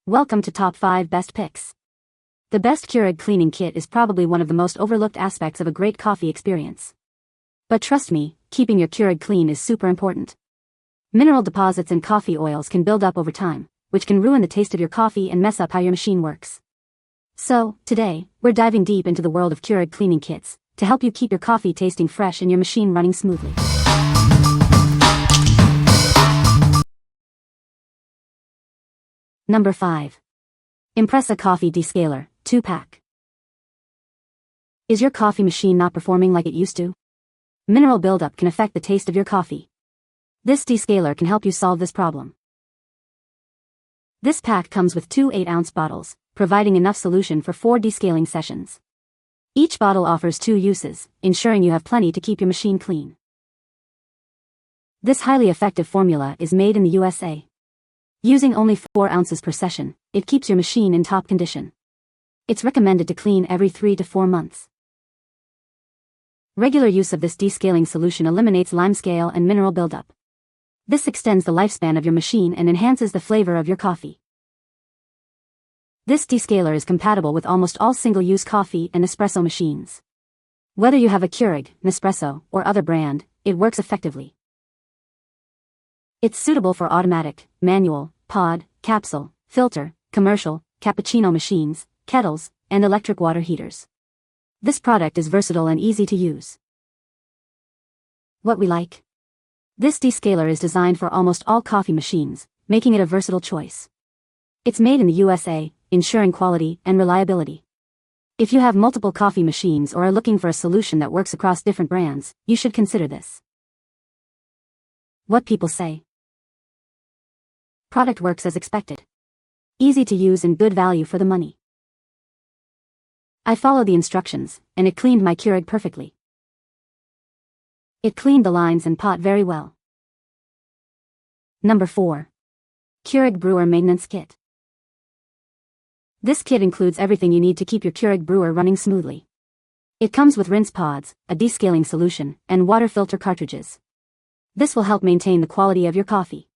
Welcome to Top 5 Best Picks. The best Keurig Cleaning Kit is probably one of the most overlooked aspects of a great coffee experience. But trust me, keeping your Keurig clean is super important. Mineral deposits in coffee oils can build up over time, which can ruin the taste of your coffee and mess up how your machine works. So, today, we're diving deep into the world of Keurig Cleaning Kits to help you keep your coffee tasting fresh and your machine running smoothly. Number 5. Impresa Coffee Descaler, 2-pack. Is your coffee machine not performing like it used to? Mineral buildup can affect the taste of your coffee. This descaler can help you solve this problem. This pack comes with two 8-ounce bottles, providing enough solution for 4 descaling sessions. Each bottle offers 2 uses, ensuring you have plenty to keep your machine clean. This highly effective formula is made in the USA. Using only 4 ounces per session, it keeps your machine in top condition. It's recommended to clean every 3 to 4 months. Regular use of this descaling solution eliminates limescale and mineral buildup. This extends the lifespan of your machine and enhances the flavor of your coffee. This descaler is compatible with almost all single-use coffee and espresso machines. Whether you have a Keurig, Nespresso, or other brand, it works effectively. It's suitable for automatic, manual, pod, capsule, filter, commercial, cappuccino machines, kettles, and electric water heaters. This product is versatile and easy to use. What we like? This descaler is designed for almost all coffee machines, making it a versatile choice. It's made in the USA, ensuring quality and reliability. If you have multiple coffee machines or are looking for a solution that works across different brands, you should consider this. What people say. Product works as expected. Easy to use and good value for the money. I followed the instructions, and it cleaned my Keurig perfectly. It cleaned the lines and pot very well. Number 4. Keurig Brewer Maintenance Kit. This kit includes everything you need to keep your Keurig brewer running smoothly. It comes with rinse pods, a descaling solution, and water filter cartridges. This will help maintain the quality of your coffee.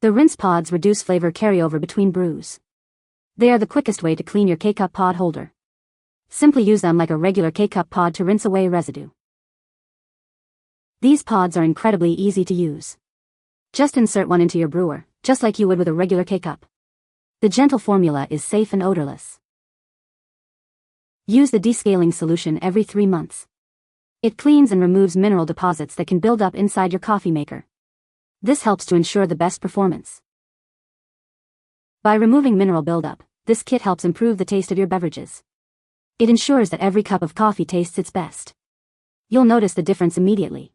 The rinse pods reduce flavor carryover between brews. They are the quickest way to clean your K-cup pod holder. Simply use them like a regular K-cup pod to rinse away residue. These pods are incredibly easy to use. Just insert one into your brewer, just like you would with a regular K-cup. The gentle formula is safe and odorless. Use the descaling solution every 3 months. It cleans and removes mineral deposits that can build up inside your coffee maker. This helps to ensure the best performance. By removing mineral buildup, this kit helps improve the taste of your beverages. It ensures that every cup of coffee tastes its best. You'll notice the difference immediately.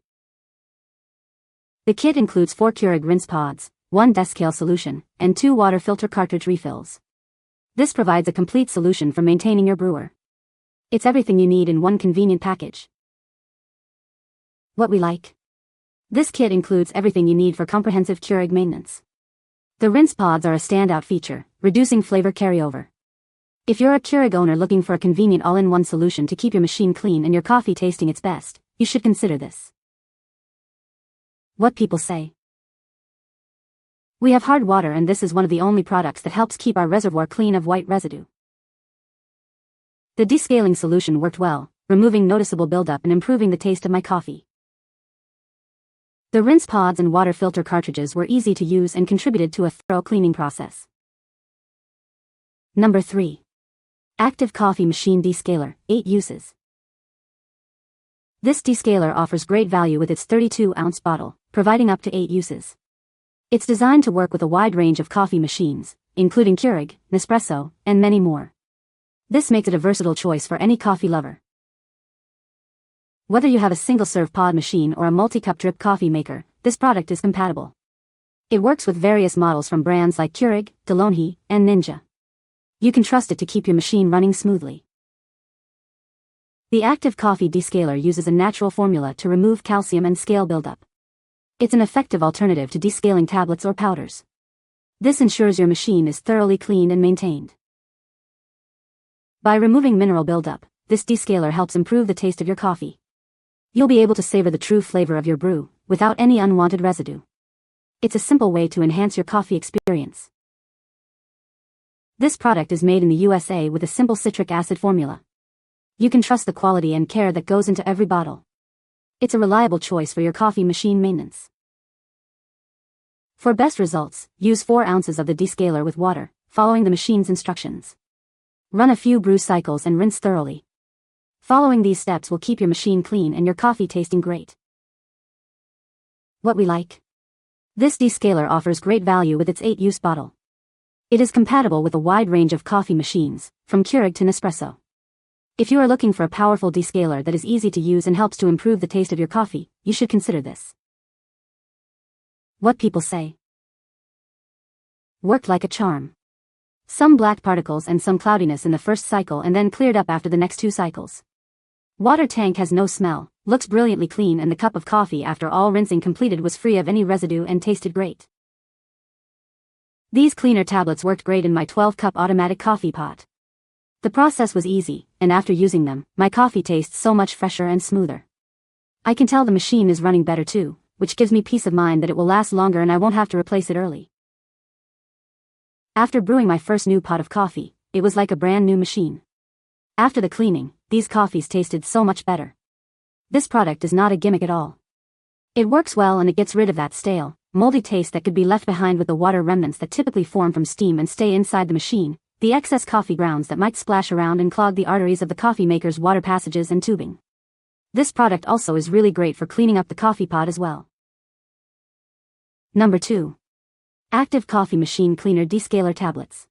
The kit includes 4 Keurig rinse pods, 1 Descaler solution, and 2 water filter cartridge refills. This provides a complete solution for maintaining your brewer. It's everything you need in one convenient package. What we like? This kit includes everything you need for comprehensive Keurig maintenance. The rinse pods are a standout feature, reducing flavor carryover. If you're a Keurig owner looking for a convenient all-in-one solution to keep your machine clean and your coffee tasting its best, you should consider this. What people say. We have hard water, and this is one of the only products that helps keep our reservoir clean of white residue. The descaling solution worked well, removing noticeable buildup and improving the taste of my coffee. The rinse pods and water filter cartridges were easy to use and contributed to a thorough cleaning process. Number 3. Active Coffee Machine Descaler, 8 uses. This descaler offers great value with its 32-ounce bottle, providing up to 8 uses. It's designed to work with a wide range of coffee machines, including Keurig, Nespresso, and many more. This makes it a versatile choice for any coffee lover. Whether you have a single-serve pod machine or a multi-cup drip coffee maker, this product is compatible. It works with various models from brands like Keurig, DeLonghi, and Ninja. You can trust it to keep your machine running smoothly. The Active Coffee Descaler uses a natural formula to remove calcium and scale buildup. It's an effective alternative to descaling tablets or powders. This ensures your machine is thoroughly cleaned and maintained. By removing mineral buildup, this descaler helps improve the taste of your coffee. You'll be able to savor the true flavor of your brew, without any unwanted residue. It's a simple way to enhance your coffee experience. This product is made in the USA with a simple citric acid formula. You can trust the quality and care that goes into every bottle. It's a reliable choice for your coffee machine maintenance. For best results, use 4 ounces of the Descaler with water, following the machine's instructions. Run a few brew cycles and rinse thoroughly. Following these steps will keep your machine clean and your coffee tasting great. What we like. This Descaler offers great value with its 8-use bottle. It is compatible with a wide range of coffee machines, from Keurig to Nespresso. If you are looking for a powerful Descaler that is easy to use and helps to improve the taste of your coffee, you should consider this. What people say. Worked like a charm. Some black particles and some cloudiness in the first cycle and then cleared up after the next 2 cycles. Water tank has no smell, looks brilliantly clean, and the cup of coffee after all rinsing completed was free of any residue and tasted great. These cleaner tablets worked great in my 12-cup automatic coffee pot. The process was easy, and after using them, my coffee tastes so much fresher and smoother. I can tell the machine is running better too, which gives me peace of mind that it will last longer and I won't have to replace it early. After brewing my first new pot of coffee, it was like a brand new machine. After the cleaning, these coffees tasted so much better. This product is not a gimmick at all. It works well and it gets rid of that stale, moldy taste that could be left behind with the water remnants that typically form from steam and stay inside the machine, the excess coffee grounds that might splash around and clog the arteries of the coffee maker's water passages and tubing. This product also is really great for cleaning up the coffee pot as well. Number 2. Active Coffee Machine Cleaner Descaler Tablets.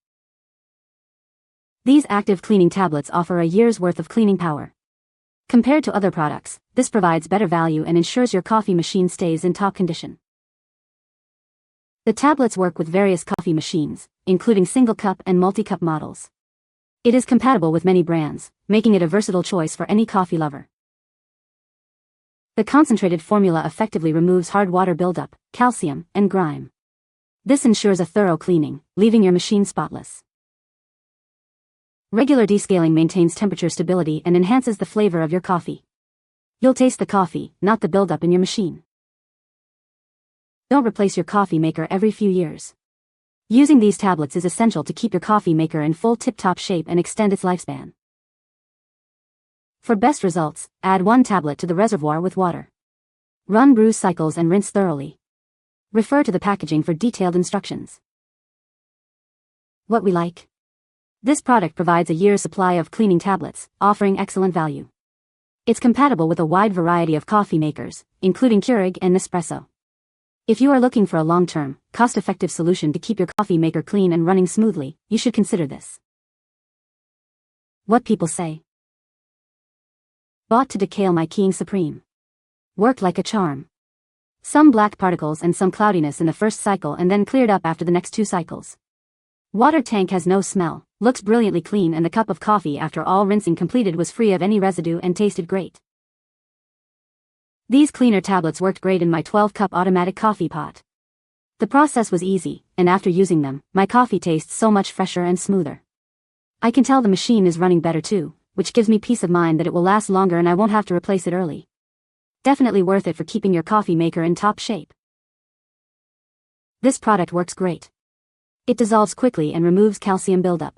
These active cleaning tablets offer a year's worth of cleaning power. Compared to other products, this provides better value and ensures your coffee machine stays in top condition. The tablets work with various coffee machines, including single-cup and multi-cup models. It is compatible with many brands, making it a versatile choice for any coffee lover. The concentrated formula effectively removes hard water buildup, calcium, and grime. This ensures a thorough cleaning, leaving your machine spotless. Regular descaling maintains temperature stability and enhances the flavor of your coffee. You'll taste the coffee, not the buildup in your machine. Don't replace your coffee maker every few years. Using these tablets is essential to keep your coffee maker in full tip-top shape and extend its lifespan. For best results, add 1 tablet to the reservoir with water. Run brew cycles and rinse thoroughly. Refer to the packaging for detailed instructions. What we like. This product provides a year's supply of cleaning tablets, offering excellent value. It's compatible with a wide variety of coffee makers, including Keurig and Nespresso. If you are looking for a long-term, cost-effective solution to keep your coffee maker clean and running smoothly, you should consider this. What people say. Bought to decale my King Supreme. Worked like a charm. Some black particles and some cloudiness in the first cycle and then cleared up after the next 2 cycles. Water tank has no smell, looks brilliantly clean, and the cup of coffee after all rinsing completed was free of any residue and tasted great. These cleaner tablets worked great in my 12-cup automatic coffee pot. The process was easy, and after using them, my coffee tastes so much fresher and smoother. I can tell the machine is running better too, which gives me peace of mind that it will last longer and I won't have to replace it early. Definitely worth it for keeping your coffee maker in top shape. This product works great. It dissolves quickly and removes calcium buildup.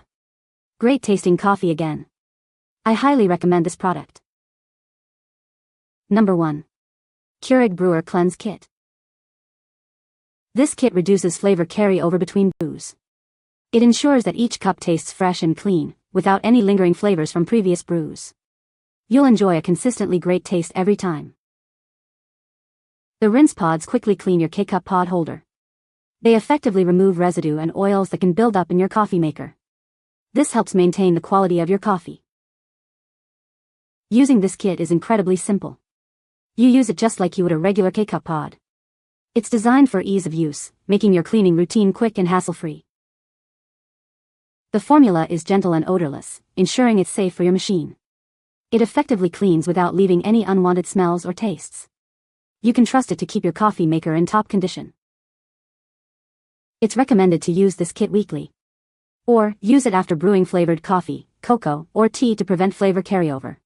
Great tasting coffee again. I highly recommend this product. Number 1. Keurig Brewer Cleanse Kit. This kit reduces flavor carryover between brews. It ensures that each cup tastes fresh and clean, without any lingering flavors from previous brews. You'll enjoy a consistently great taste every time. The rinse pods quickly clean your K-cup pod holder. They effectively remove residue and oils that can build up in your coffee maker. This helps maintain the quality of your coffee. Using this kit is incredibly simple. You use it just like you would a regular K-cup pod. It's designed for ease of use, making your cleaning routine quick and hassle-free. The formula is gentle and odorless, ensuring it's safe for your machine. It effectively cleans without leaving any unwanted smells or tastes. You can trust it to keep your coffee maker in top condition. It's recommended to use this kit weekly. Or, use it after brewing flavored coffee, cocoa, or tea to prevent flavor carryover.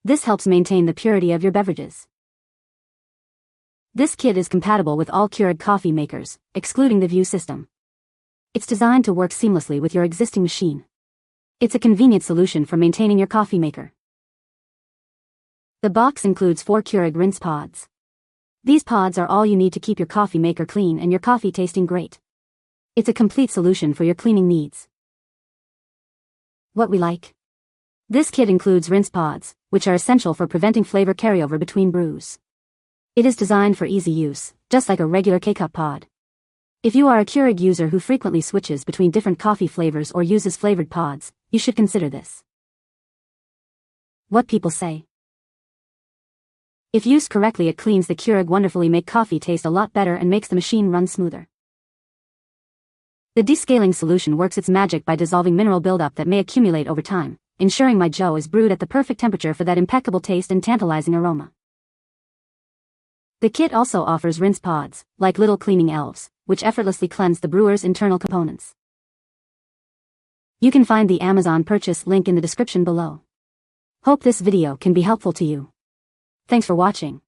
This helps maintain the purity of your beverages. This kit is compatible with all Keurig coffee makers, excluding the View system. It's designed to work seamlessly with your existing machine. It's a convenient solution for maintaining your coffee maker. The box includes 4 Keurig rinse pods. These pods are all you need to keep your coffee maker clean and your coffee tasting great. It's a complete solution for your cleaning needs. What we like. This kit includes rinse pods, which are essential for preventing flavor carryover between brews. It is designed for easy use, just like a regular K-cup pod. If you are a Keurig user who frequently switches between different coffee flavors or uses flavored pods, you should consider this. What people say. If used correctly, it cleans the Keurig wonderfully, make coffee taste a lot better and makes the machine run smoother. The descaling solution works its magic by dissolving mineral buildup that may accumulate over time, ensuring my Joe is brewed at the perfect temperature for that impeccable taste and tantalizing aroma. The kit also offers rinse pods, like little cleaning elves, which effortlessly cleanse the brewer's internal components. You can find the Amazon purchase link in the description below. Hope this video can be helpful to you. Thanks for watching.